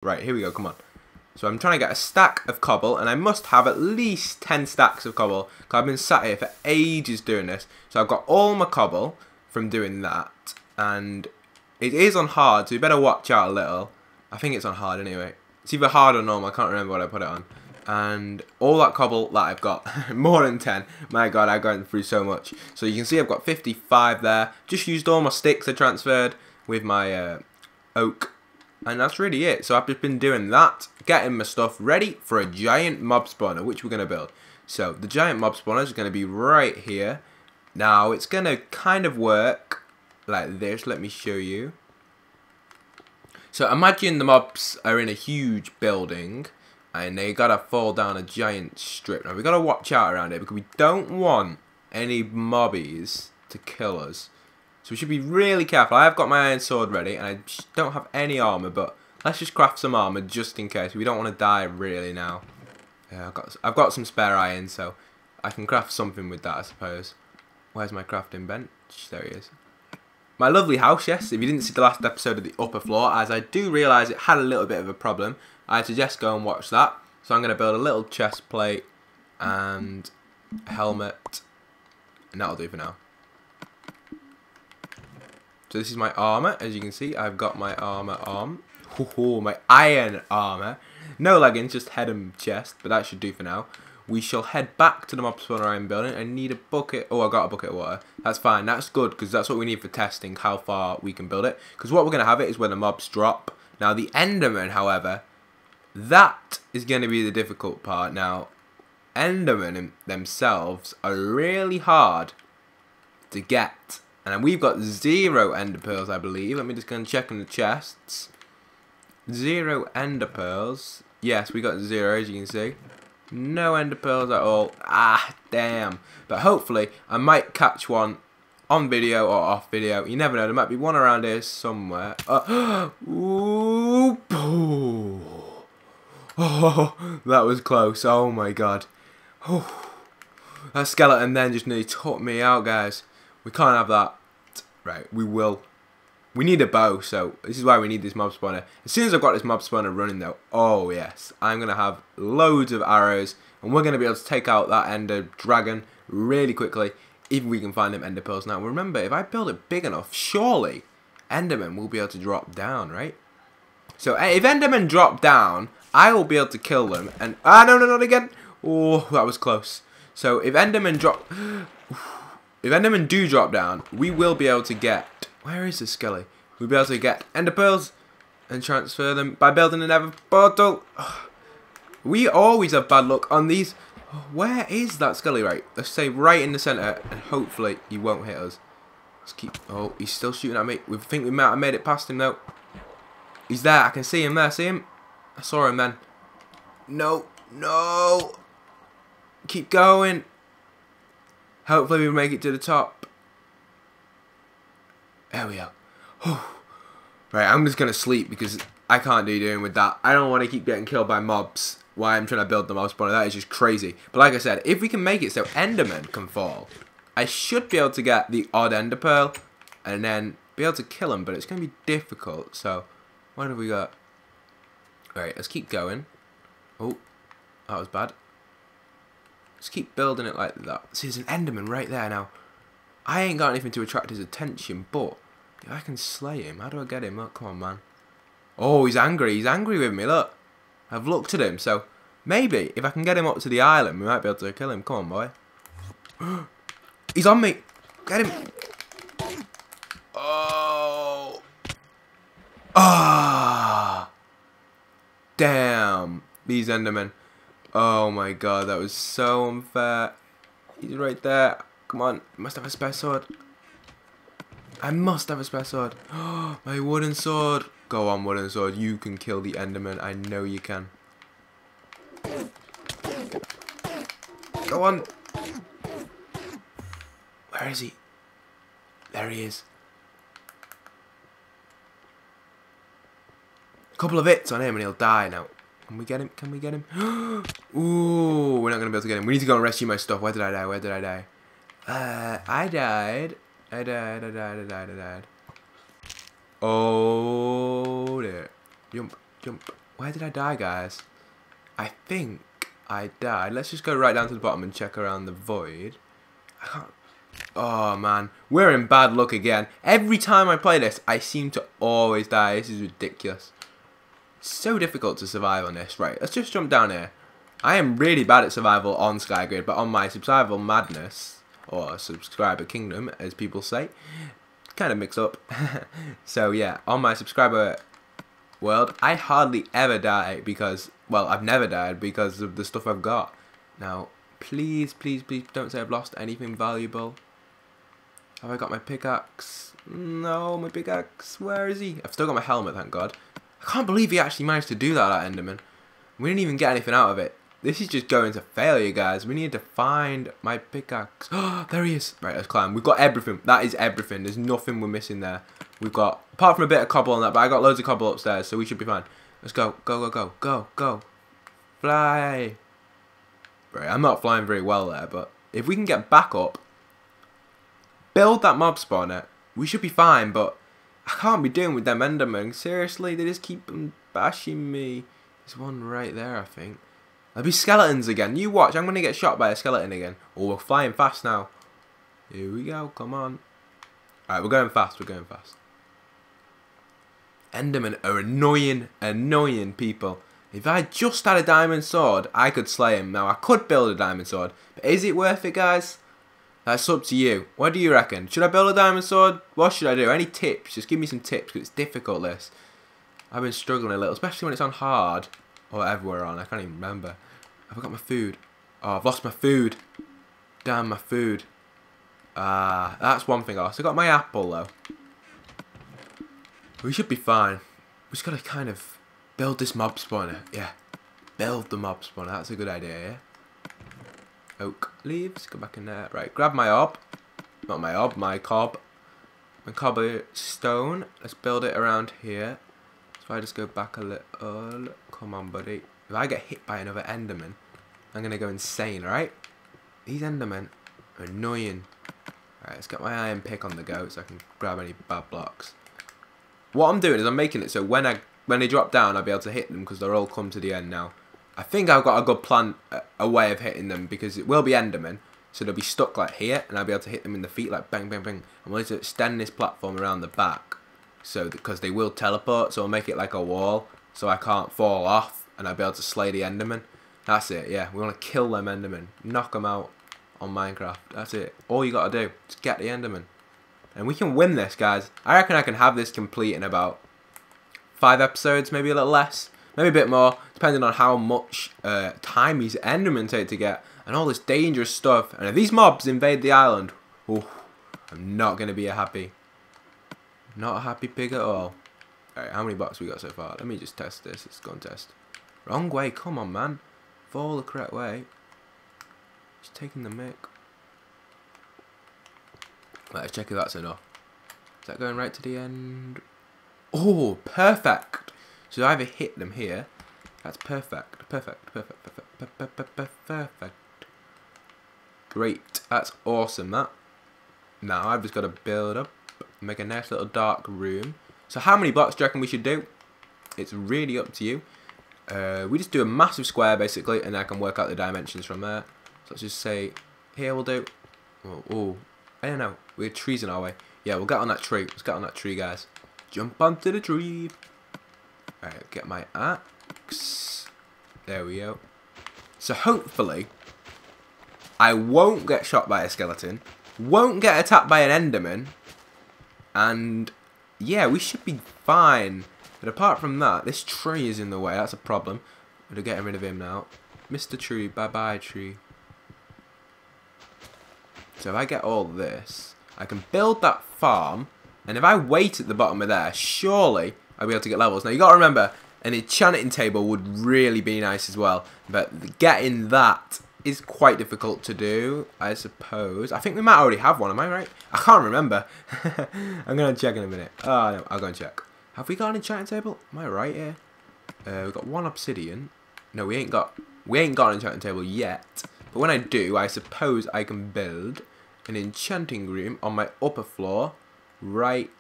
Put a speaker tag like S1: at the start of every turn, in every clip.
S1: Right, here we go, come on. So I'm trying to get a stack of cobble, and I must have at least 10 stacks of cobble, because I've been sat here for ages doing this. So I've got all my cobble from doing that, and it is on hard, so you better watch out a little. I think it's on hard anyway. It's either hard or normal, I can't remember what I put it on. And all that cobble that I've got, more than 10, my god, I've gone through so much. So you can see I've got 55 there, just used all my sticks I transferred with my oak. And that's really it. So I've just been doing that, getting my stuff ready for a giant mob spawner, which we're going to build. So the giant mob spawner is going to be right here. Now it's going to kind of work like this. Let me show you. So imagine the mobs are in a huge building and they got to fall down a giant strip. Now we've got to watch out around here because we don't want any mobbies to kill us. So we should be really careful. I have got my iron sword ready, and I don't have any armor, but let's just craft some armor just in case. We don't want to die really now. Yeah, I've got some spare iron, so I can craft something with that, I suppose. Where's my crafting bench? There he is. My lovely house, yes. If you didn't see the last episode of the upper floor, as I do realise it had a little bit of a problem, I suggest go and watch that. So I'm going to build a little chest plate and a helmet, and that'll do for now. So this is my armor, as you can see. I've got my armor on. Ooh, my iron armor. No leggings, just head and chest, but that should do for now. We shall head back to the mob spawner I'm building. I need a bucket. Oh, I got a bucket of water. That's fine. That's good, because that's what we need for testing how far we can build it. Because what we're going to have it is when the mobs drop. Now, the Enderman, however, that is going to be the difficult part. Now, Endermen themselves are really hard to get. And we've got 0 ender pearls, I believe. Let me just go and check in the chests. 0 ender pearls. Yes, we got 0, as you can see. No ender pearls at all. Ah, damn. But hopefully, I might catch one on video or off video. You never know. There might be one around here somewhere. Ooh, oh, that was close. Oh my god. Oh, that skeleton then just nearly took me out, guys. We can't have that. Right, we will. We need a bow, so this is why we need this mob spawner. As soon as I've got this mob spawner running, though, oh yes, I'm going to have loads of arrows, and we're going to be able to take out that ender dragon really quickly, if we can find them ender pearls. Now, remember, if I build it big enough, surely endermen will be able to drop down, right? So, if endermen drop down, I will be able to kill them, and... Ah, no, not again! Oh, that was close. So, if endermen drop... If endermen do drop down, we will be able to get... Where is the skelly? We'll be able to get ender pearls and transfer them by building another portal. We always have bad luck on these. Where is that skelly? Right, let's say right in the centre, and hopefully he won't hit us. Let's keep... Oh, he's still shooting at me. We think we might have made it past him though. He's there. I can see him there. See him? I saw him then. No. Keep going. Hopefully we make it to the top. There we are. Right, I'm just going to sleep because I can't do doing with that. I don't want to keep getting killed by mobs while I'm trying to build the mob spawner. That is just crazy. But like I said, if we can make it so endermen can fall, I should be able to get the odd ender pearl and then be able to kill them. But it's going to be difficult. So, what have we got? Right, let's keep going. Oh, that was bad. Let's keep building it like that. See, there's an enderman right there now. I ain't got anything to attract his attention, but if I can slay him, how do I get him? Oh, come on, man. Oh, he's angry. He's angry with me, look. I've looked at him, so maybe if I can get him up to the island, we might be able to kill him. Come on, boy. He's on me. Get him. Oh. Ah. Damn. These endermen. Oh my god, that was so unfair. He's right there. Come on, I must have a spare sword. I must have a spare sword. My wooden sword. Go on, wooden sword. You can kill the enderman. I know you can. Go on. Where is he? There he is. A couple of hits on him and he'll die now. Can we get him? Can we get him? Ooh, we're not going to be able to get him. We need to go and rescue my stuff. Where did I die? Where did I die? I died. I died. Oh, there. Jump. Where did I die, guys? I think I died. Let's just go right down to the bottom and check around the void. I can't... Oh, man. We're in bad luck again. Every time I play this, I seem to always die. This is ridiculous. It's so difficult to survive on this. Right, let's just jump down here. I am really bad at survival on SkyGrid, but on my survival madness, or subscriber kingdom, as people say, kind of mix up. So yeah, on my subscriber world, I hardly ever die because, well, I've never died because of the stuff I've got. Now, please, please, please don't say I've lost anything valuable. Have I got my pickaxe? No, my pickaxe. Where is he? I've still got my helmet, thank God. I can't believe he actually managed to do that Enderman. We didn't even get anything out of it. This is just going to failure, guys. We need to find my pickaxe. Oh, there he is. Right, let's climb. We've got everything. That is everything. There's nothing we're missing there. We've got, apart from a bit of cobble on that, but I got loads of cobble upstairs, so we should be fine. Let's go. Go, go, go. Go, go. Fly. Right, I'm not flying very well there, but if we can get back up, build that mob spawner, we should be fine, but I can't be doing with them Endermen. Seriously, they just keep bashing me. There's one right there, I think. There'll be skeletons again. You watch, I'm going to get shot by a skeleton again. Oh, we're flying fast now. Here we go, come on. Alright, we're going fast, we're going fast. Endermen are annoying, annoying people. If I just had a diamond sword, I could slay him. Now, I could build a diamond sword, but is it worth it, guys? That's up to you. What do you reckon? Should I build a diamond sword? What should I do? Any tips? Just give me some tips, because it's difficult, this. I've been struggling a little, especially when it's on hard. Or whatever we're on, I can't even remember. Have I got my food? Oh, I've lost my food. Damn, my food. That's one thing I lost. I got my apple, though. We should be fine. We just gotta kind of build this mob spawner. Yeah. Build the mob spawner. That's a good idea, yeah? Oak leaves. Go back in there. Right, grab my orb. Not my orb, my cob. My cobblestone. Let's build it around here. So I just go back a little. Come on, buddy. If I get hit by another Enderman, I'm going to go insane, alright? These Endermen are annoying. Alright, let's get my iron pick on the go so I can grab any bad blocks. What I'm doing is I'm making it so when they drop down, I'll be able to hit them because they're all come to the end now. I think I've got a good plan, a way of hitting them because it will be Endermen. So they'll be stuck like here and I'll be able to hit them in the feet like bang, bang, bang. I'm going to extend this platform around the back. So, because they will teleport, so I'll make it like a wall. So I can't fall off and I'll be able to slay the Enderman. That's it, yeah. We want to kill them Endermen. Knock them out on Minecraft. That's it. All you got to do is get the Enderman. And we can win this, guys. I reckon I can have this complete in about 5 episodes, maybe a little less. Maybe a bit more, depending on how much time these Endermen take to get. And all this dangerous stuff. And if these mobs invade the island, ooh, I'm not going to be happy. Not a happy pig at all. Alright, how many blocks we got so far? Let me just test this. Let's go and test. Wrong way. Come on, man. Fall the correct way. Just taking the mic. Right, let's check if that's enough. Is that going right to the end? Oh, perfect. So I either hit them here. That's perfect. Perfect. Perfect. Perfect. Perfect. Great. That's awesome, that. Now I've just got to build up. Make a nice little dark room. So how many blocks do you reckon we should do? It's really up to you. We just do a massive square basically, and I can work out the dimensions from there. So let's just say, here we'll do. Oh, I don't know. We have trees in our way. Yeah, we'll get on that tree. Let's get on that tree, guys. Jump onto the tree. Alright, get my axe. There we go. So hopefully, I won't get shot by a skeleton. Won't get attacked by an Enderman. And yeah, we should be fine. But apart from that, this tree is in the way. That's a problem. We're getting rid of him now. Mr. Tree, bye-bye tree. So if I get all this, I can build that farm. And if I wait at the bottom of there, surely I'll be able to get levels. Now you got to remember, an enchanting table would really be nice as well. But getting that is quite difficult to do, I suppose. I think we might already have one, am I right? I can't remember. I'm going to check in a minute. Oh, no, I'll go and check. Have we got an enchanting table? Am I right here? We've got 1 obsidian. No, we ain't got an enchanting table yet. But when I do, I suppose I can build an enchanting room on my upper floor. Right.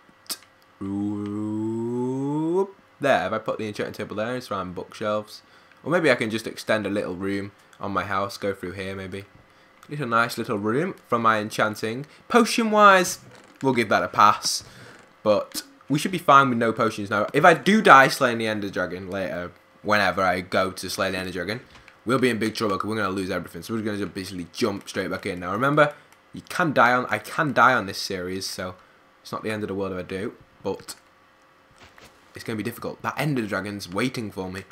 S1: there, if I put the enchanting table there and surround bookshelves, or maybe I can just extend a little room on my house, go through here maybe. Little nice little room from my enchanting. Potion wise, we'll give that a pass, but we should be fine with no potions now. If I do die slaying the Ender Dragon later, whenever I go to slay the Ender Dragon, we'll be in big trouble because we're going to lose everything. So we're going to basically jump straight back in. Now remember, I can die on this series, so it's not the end of the world if I do, but it's going to be difficult. That Ender Dragon's waiting for me.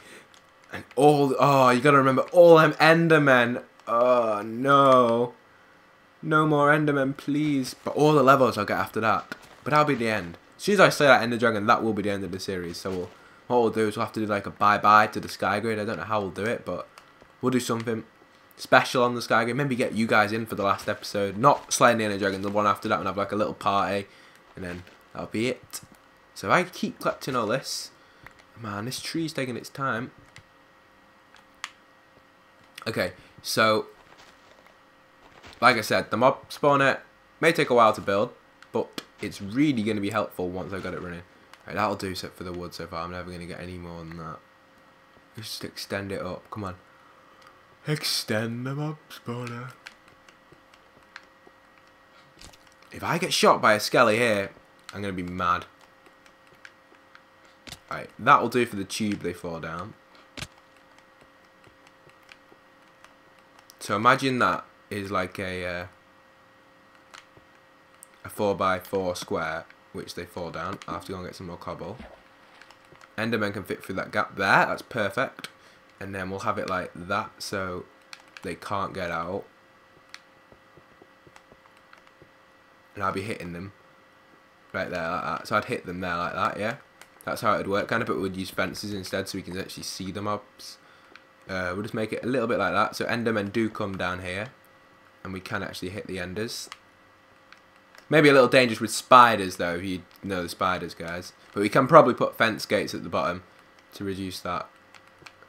S1: And oh, you got to remember, all them Endermen. Oh, no. No more Endermen, please. But all the levels I'll get after that. But that'll be the end. As soon as I slay that Ender Dragon, that will be the end of the series. So what we'll do is we'll have to do like a bye-bye to the SkyGrid. I don't know how we'll do it, but we'll do something special on the SkyGrid. Maybe get you guys in for the last episode. Not slaying the Ender Dragon, the one after that, and have like a little party. And then that'll be it. So I keep collecting all this. Man, this tree's taking its time. Okay, so like I said, the mob spawner may take a while to build, but it's really going to be helpful once I've got it running. Right, that'll do so for the wood so far. I'm never going to get any more than that. Just extend it up. Come on. Extend the mob spawner. If I get shot by a skelly here, I'm going to be mad. Right, that'll do for the tube they fall down. So imagine that is like a 4x4 square, which they fall down. I'll have to go and get some more cobble. Endermen can fit through that gap there. That's perfect. And then we'll have it like that, so they can't get out. And I'll be hitting them right there like that. So I'd hit them there like that, yeah. That's how it would work. Kind of, but we'd use fences instead, so we can actually see the mobs. We'll just make it a little bit like that. So Endermen do come down here, and we can actually hit the Enders. Maybe a little dangerous with spiders, though, if you know the spiders, guys. But we can probably put fence gates at the bottom to reduce that.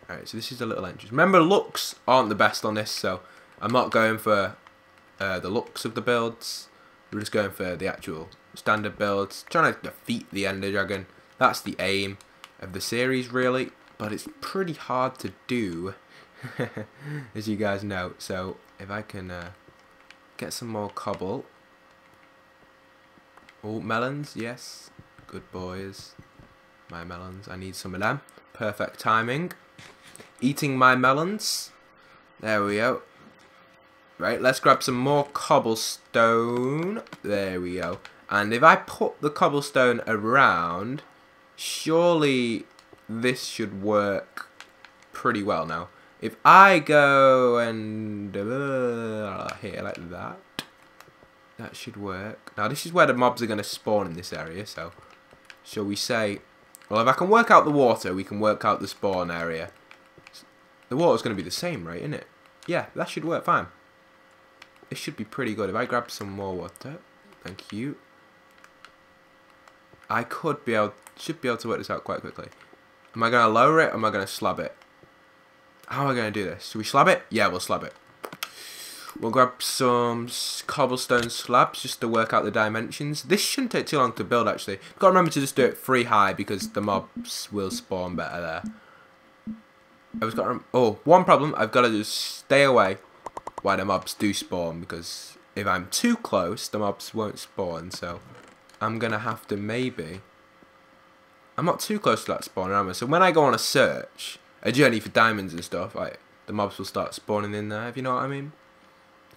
S1: Alright, so this is a little entrance. Remember, looks aren't the best on this, so I'm not going for the looks of the builds. We're just going for the actual standard builds. Trying to defeat the Ender Dragon. That's the aim of the series, really. But it's pretty hard to do, as you guys know. So if I can get some more cobble. Oh, melons, yes. Good boys. My melons, I need some of them. Perfect timing. Eating my melons. There we go. Right, let's grab some more cobblestone. There we go. And if I put the cobblestone around, surely this should work pretty well now. If I go and here like that, that should work. Now this is where the mobs are going to spawn in this area, so shall we say, well, if I can work out the water, we can work out the spawn area. The water's going to be the same, right, isn't it? Yeah, that should work fine. This should be pretty good. If I grab some more water, thank you. I should be able to work this out quite quickly. Am I going to lower it or am I going to slab it? How am I going to do this? Should we slab it? Yeah, we'll slab it. We'll grab some cobblestone slabs just to work out the dimensions. This shouldn't take too long to build, actually. Got to remember to just do it free high because the mobs will spawn better there. One problem. I've got to just stay away while the mobs do spawn, because if I'm too close, the mobs won't spawn. So I'm going to have to maybe... I'm not too close to that spawner, am I? So when I go on a search, a journey for diamonds and stuff, like, the mobs will start spawning in there, if you know what I mean.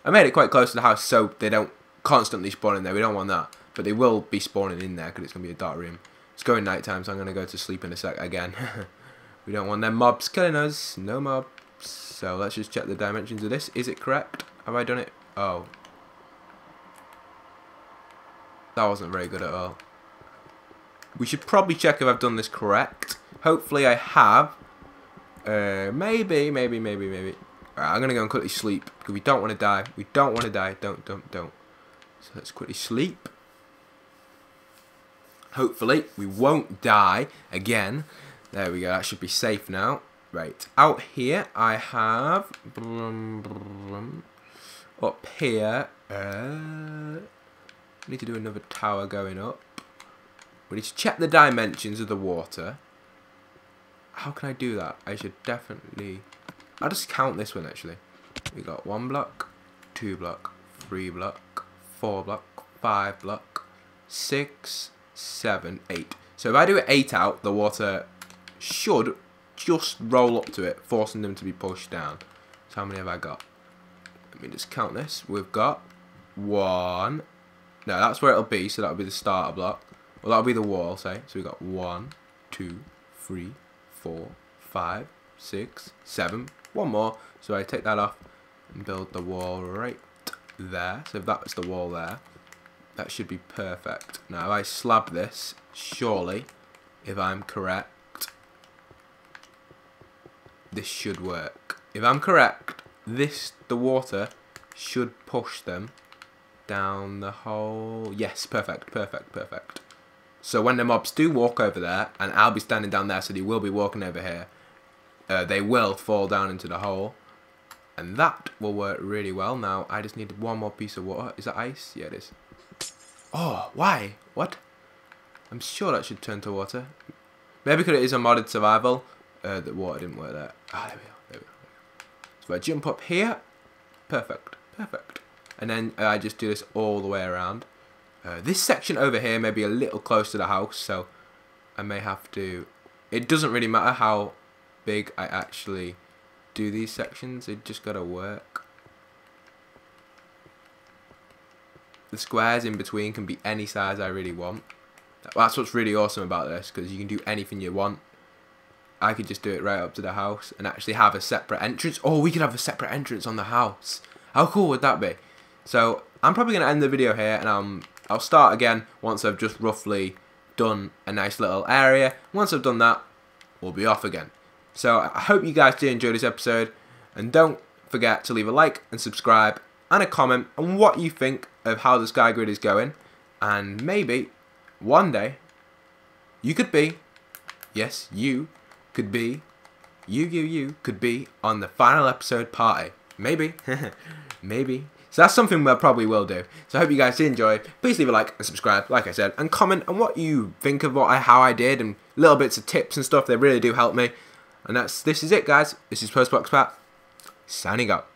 S1: I made it quite close to the house so they don't constantly spawn in there. We don't want that. But they will be spawning in there because it's going to be a dark room. It's going night time, so I'm going to go to sleep in a sec again. We don't want them mobs killing us. No mobs. So let's just check the dimensions of this. Is it correct? Have I done it? Oh. That wasn't very good at all. We should probably check if I've done this correct. Hopefully I have. Maybe. Alright, I'm going to go and quickly sleep. Because we don't want to die. We don't want to die. Don't. So let's quickly sleep. Hopefully we won't die again. There we go. That should be safe now. Right. Out here I have... Up here... need to do another tower going up. We need to check the dimensions of the water. how can I do that? I should definitely... I'll just count this one actually. We got 1 block, 2 block, 3 block, 4 block, 5 block, 6, 7, 8. So if I do it 8 out, the water should just roll up to it, forcing them to be pushed down. So how many have I got? Let me just count this. We've got 1. No, that's where it'll be, so that'll be the starter block. Well, that'll be the wall, say. So we've got 1, 2, 3, 4, 5, 6, 7. One more. So I take that off and build the wall right there. So if that's the wall there, that should be perfect. Now if I slab this, surely, if I'm correct, this should work. If I'm correct, the water should push them down the hole. Yes, perfect, perfect, perfect. So when the mobs do walk over there, and I'll be standing down there, so they will be walking over here, they will fall down into the hole. And that will work really well. Now, I just need one more piece of water. Is that ice? Yeah, it is. Oh, why? What? I'm sure that should turn to water. Maybe because it is a modded survival, the water didn't work there. Ah, there we go, there we go. So if I jump up here, perfect, perfect. And then I just do this all the way around. This section over here may be a little close to the house, so I may have to... It doesn't really matter how big I actually do these sections, it just gotta work. The squares in between can be any size I really want. That's what's really awesome about this, because you can do anything you want. I could just do it right up to the house and actually have a separate entrance. Oh, we could have a separate entrance on the house. How cool would that be? So I'm probably going to end the video here, and I'll start again once I've just roughly done a nice little area. Once I've done that, we'll be off again. So I hope you guys did enjoy this episode, and don't forget to leave a like and subscribe and a comment on what you think of how the SkyGrid is going, and maybe one day you could be, yes, you could be, you could be on the final episode party. Maybe, maybe. So that's something we probably will do. So I hope you guys did enjoy. Please leave a like and subscribe, like I said, and comment on what you think of how I did, and little bits of tips and stuff. They really do help me. And this is it, guys. This is POSTBOXPAT, signing out.